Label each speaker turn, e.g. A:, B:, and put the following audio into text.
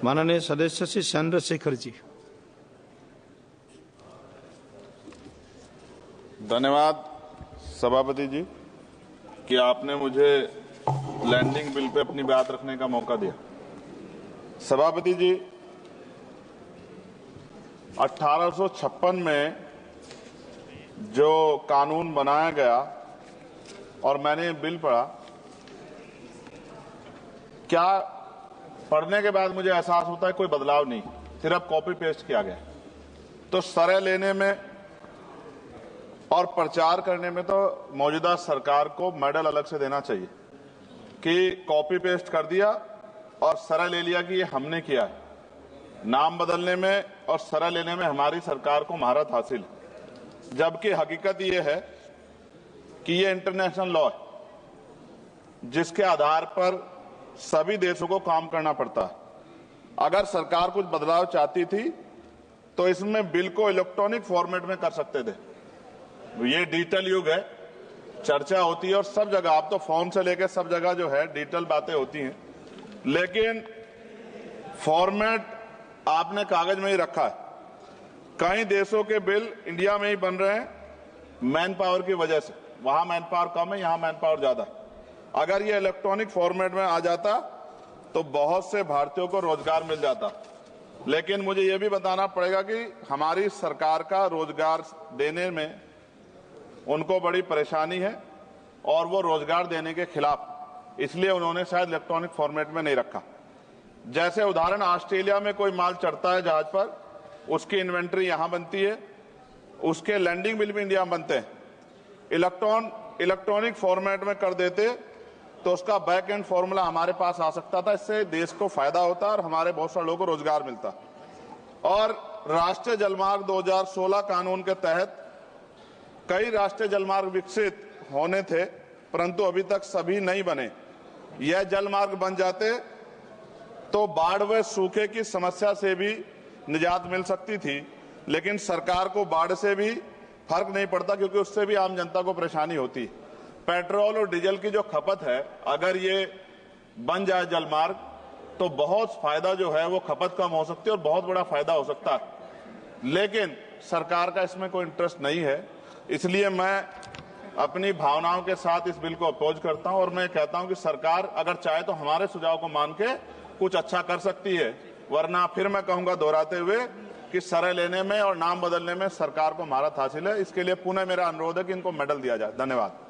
A: माननीय सदस्य श्री चंद्रशेखर जी।
B: धन्यवाद सभापति जी कि आपने मुझे लैंडिंग बिल पे अपनी बात रखने का मौका दिया। सभापति जी, 1856 में जो कानून बनाया गया और मैंने ये बिल पढ़ा, क्या पढ़ने के बाद मुझे एहसास होता है कोई बदलाव नहीं, सिर्फ कॉपी पेस्ट किया गया। तो सरह लेने में और प्रचार करने में तो मौजूदा सरकार को मेडल अलग से देना चाहिए कि कॉपी पेस्ट कर दिया और सरह ले लिया कि ये हमने किया है। नाम बदलने में और सरह लेने में हमारी सरकार को महारत हासिल है, जबकि हकीकत ये है कि ये इंटरनेशनल लॉ है जिसके आधार पर सभी देशों को काम करना पड़ता है। अगर सरकार कुछ बदलाव चाहती थी तो इसमें बिल को इलेक्ट्रॉनिक फॉर्मेट में कर सकते थे। ये डिजिटल युग है, चर्चा होती है और सब जगह, आप तो फोन से लेकर सब जगह जो है डिजिटल बातें होती हैं, लेकिन फॉर्मेट आपने कागज में ही रखा है। कई देशों के बिल इंडिया में ही बन रहे हैं मैन पावर की वजह से। वहां मैन पावर कम है, यहां मैन पावर ज्यादा है। अगर ये इलेक्ट्रॉनिक फॉर्मेट में आ जाता तो बहुत से भारतीयों को रोजगार मिल जाता। लेकिन मुझे ये भी बताना पड़ेगा कि हमारी सरकार का रोजगार देने में उनको बड़ी परेशानी है और वो रोजगार देने के खिलाफ, इसलिए उन्होंने शायद इलेक्ट्रॉनिक फॉर्मेट में नहीं रखा। जैसे उदाहरण, ऑस्ट्रेलिया में कोई माल चढ़ता है जहाज पर, उसकी इन्वेंट्री यहां बनती है, उसके लैंडिंग बिल भी इंडिया में बनते हैं। इलेक्ट्रॉनिक फॉर्मेट में कर देते तो उसका बैक एंड फॉर्मूला हमारे पास आ सकता था। इससे देश को फायदा होता और हमारे बहुत सारे लोगों को रोजगार मिलता। और राष्ट्रीय जलमार्ग 2016 कानून के तहत कई राष्ट्रीय जलमार्ग विकसित होने थे, परंतु अभी तक सभी नहीं बने। यह जलमार्ग बन जाते तो बाढ़ व सूखे की समस्या से भी निजात मिल सकती थी, लेकिन सरकार को बाढ़ से भी फर्क नहीं पड़ता क्योंकि उससे भी आम जनता को परेशानी होती। पेट्रोल और डीजल की जो खपत है, अगर ये बन जाए जलमार्ग तो बहुत फायदा जो है वो खपत कम हो सकती है और बहुत बड़ा फायदा हो सकता है। लेकिन सरकार का इसमें कोई इंटरेस्ट नहीं है, इसलिए मैं अपनी भावनाओं के साथ इस बिल को अपोज करता हूं और मैं कहता हूं कि सरकार अगर चाहे तो हमारे सुझाव को मान के कुछ अच्छा कर सकती है, वरना फिर मैं कहूंगा दोहराते हुए कि सरह लेने में और नाम बदलने में सरकार को महारत हासिल है। इसके लिए पुनः मेरा अनुरोध है कि इनको मेडल दिया जाए। धन्यवाद।